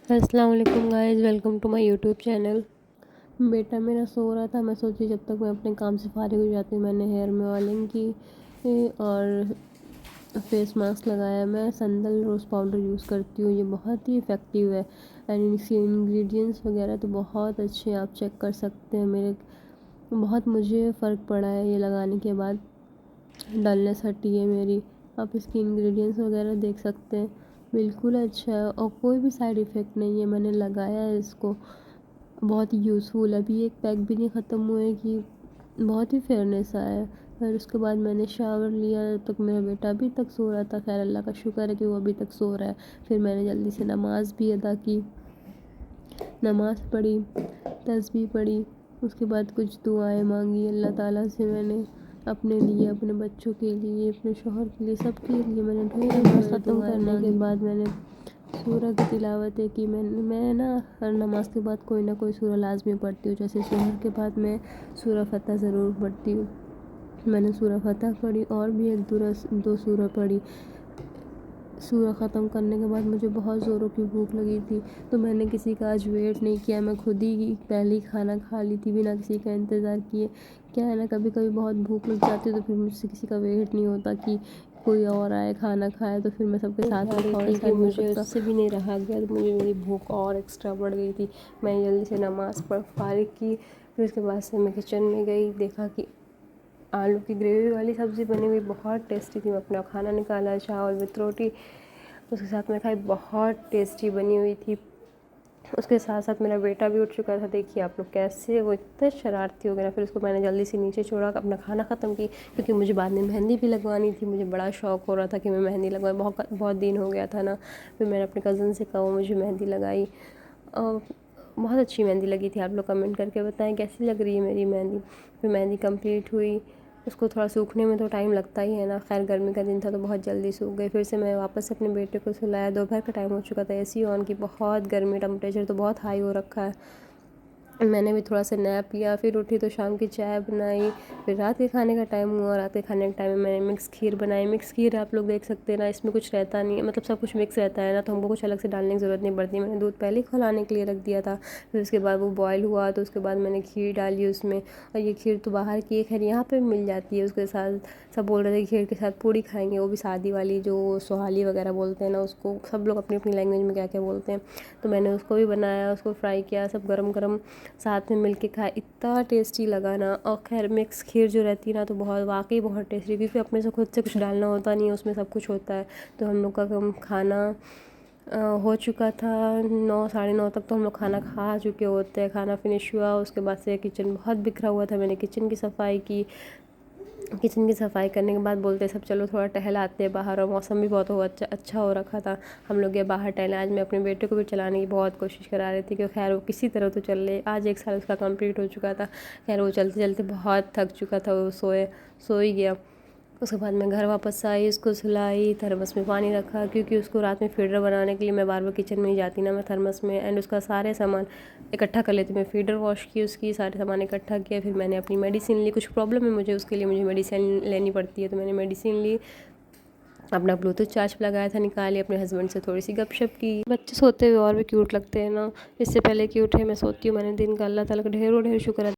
अस्सलाम वालेकुम guys, welcome to my YouTube channel. बेटा मेरा सो रहा था। मैं सोची जब तक मैं अपने काम से फारिग हो जाती हूँ, मैंने हेयर में ऑयलिंग की और फेस मास्क लगाया। मैं संदल रोज़ पाउडर यूज़ करती हूँ, ये बहुत ही इफ़ेक्टिव है एंड इसके इंग्रेडिएंट्स वगैरह तो बहुत अच्छे हैं, आप चेक कर सकते हैं। मेरे बहुत मुझे फ़र्क पड़ा है ये लगाने के बाद, डलनेस हटी है मेरी। आप इसके इंग्रेडिएंट्स वगैरह देख सकते हैं, बिल्कुल अच्छा है और कोई भी साइड इफ़ेक्ट नहीं है। मैंने लगाया है इसको, बहुत ही यूज़फुल है। अभी एक पैक भी नहीं ख़त्म हुए कि बहुत ही फेयरनेस आया है। फिर उसके बाद मैंने शावर लिया, तब तक मेरा बेटा अभी तक सो रहा था। खैर अल्लाह का शुक्र है कि वो अभी तक सो रहा है। फिर मैंने जल्दी से नमाज़ भी अदा की, नमाज़ पढ़ी, तस्बीह पढ़ी। उसके बाद कुछ दुआएं मांगी अल्लाह ताला से। मैंने अपने लिए, अपने बच्चों के लिए, अपने शौहर के लिए, सबके लिए मैंने ढेर नमाज़ ख़त्म करने के बाद मैंने सूरह की तिलावतें की। मैं ना हर नमाज़ के बाद कोई ना कोई सूरह लाज़मी पढ़ती हूँ। जैसे सुबह के बाद मैं सूरह फ़तह ज़रूर पढ़ती हूँ। मैंने सूरह फ़तह पढ़ी और भी एक दो सूरह पढ़ी। सूरह ख़त्म करने के बाद मुझे बहुत ज़ोरों की भूख लगी थी, तो मैंने किसी का आज वेट नहीं किया। मैं खुद ही पहले ही खाना खा ली थी बिना किसी का इंतज़ार किए। क्या है ना, कभी कभी बहुत भूख लग जाती है तो फिर मुझसे किसी का वेट नहीं होता कि कोई और आए खाना खाए, तो फिर मैं सबके साथ में खा रही थी कि मुझे उससे भी नहीं रहा गया, तो मुझे मेरी भूख और एक्स्ट्रा बढ़ गई थी। मैंने जल्दी से नमाज़ पढ़ फारिग की। फिर उसके बाद से मैं किचन में गई, देखा कि आलू की ग्रेवी वाली सब्ज़ी बनी हुई, बहुत टेस्टी थी। मैं अपना खाना निकाला, चावल विद रोटी उसके साथ में खाई, बहुत टेस्टी बनी हुई थी। उसके साथ साथ मेरा बेटा भी उठ चुका था। देखिए आप लोग कैसे वो इतना शरारती हो गया। फिर उसको मैंने जल्दी से नीचे छोड़ा, अपना खाना ख़त्म की, क्योंकि मुझे बाद में मेहंदी भी लगवानी थी। मुझे बड़ा शौक़ हो रहा था कि मैं मेहंदी लगवाई, बहुत बहुत दिन हो गया था ना। फिर मैंने अपने कज़न से कहा, वो मुझे मेहंदी लगाई और बहुत अच्छी मेहंदी लगी थी। आप लोग कमेंट करके बताएं कैसी लग रही है मेरी मेहंदी। फिर मेहंदी कंप्लीट हुई, उसको थोड़ा सूखने में तो टाइम लगता ही है ना। खैर गर्मी का दिन था तो बहुत जल्दी सूख गई। फिर से मैं वापस अपने बेटे को सुलाया। दोपहर का टाइम हो चुका था, एसी ऑन की, बहुत गर्मी, टेम्परेचर तो बहुत हाई हो रखा है। मैंने भी थोड़ा सा नैप लिया, फिर उठी तो शाम की चाय बनाई। फिर रात के खाने का टाइम हुआ। रात के खाने के टाइम में मैंने मिक्स खीर बनाई। मिक्स खीर आप लोग देख सकते हैं ना, इसमें कुछ रहता नहीं है, मतलब सब कुछ मिक्स रहता है ना, तो हमको कुछ अलग से डालने की ज़रूरत नहीं पड़ती। मैंने दूध पहले ही खौलाने के लिए रख दिया था। फिर उसके बाद वो बॉयल हुआ तो उसके बाद मैंने खीर डाली उसमें। और ये खीर तो बाहर की है, खैर यहाँ पे मिल जाती है। उसके साथ सब बोल रहे थे खीर के साथ पूड़ी खाएंगे, वो भी सादी वाली, जो सोहाली वगैरह बोलते हैं ना उसको, सब लोग अपनी अपनी लैंग्वेज में क्या क्या बोलते हैं। तो मैंने उसको भी बनाया, उसको फ्राई किया, सब गरम गरम साथ में मिलके खाया, इतना टेस्टी लगा ना। और खैर मिक्स खीर जो रहती है ना, तो बहुत वाकई बहुत टेस्टी, क्योंकि अपने से खुद से कुछ डालना होता नहीं है, उसमें सब कुछ होता है। तो हम लोग का खाना हो चुका था 9 साढ़े 9 तक, तो हम लोग खाना खा चुके होते हैं। खाना फिनिश हुआ, उसके बाद से किचन बहुत बिखरा हुआ था, मैंने किचन की सफाई की। किचन की सफाई करने के बाद बोलते सब चलो थोड़ा टहल आते हैं बाहर, और मौसम भी बहुत अच्छा हो रखा था। हम लोग ये बाहर टहले। आज मैं अपने बेटे को भी चलाने की बहुत कोशिश करा रही थी कि खैर वो किसी तरह तो चल ले। आज 1 साल उसका कंप्लीट हो चुका था। खैर वो चलते चलते बहुत थक चुका था, वो सो ही गया। उसके बाद मैं घर वापस आई, उसको सुलाई, थर्मस में पानी रखा, क्योंकि उसको रात में फीडर बनाने के लिए मैं बार बार किचन में ही जाती ना, मैं थर्मस में एंड उसका सारे सामान इकट्ठा कर लेती। मैं फीडर वॉश की, उसकी सारे सामान इकट्ठा किया। फिर मैंने अपनी मेडिसिन ली, कुछ प्रॉब्लम है मुझे, उसके लिए मुझे मेडिसिन लेनी पड़ती है, तो मैंने मेडिसिन ली। अपना ब्लूटूथ चार्ज लगाया था, निकाली, अपने हस्बैंड से थोड़ी सी गपशप की। बच्चे सोते हुए और भी क्यूट लगते हैं ना। इससे पहले कि उठे मैं सोती हूँ, मैंने दिन का अल्लाह ताला का ढेरों ढेर शुक्र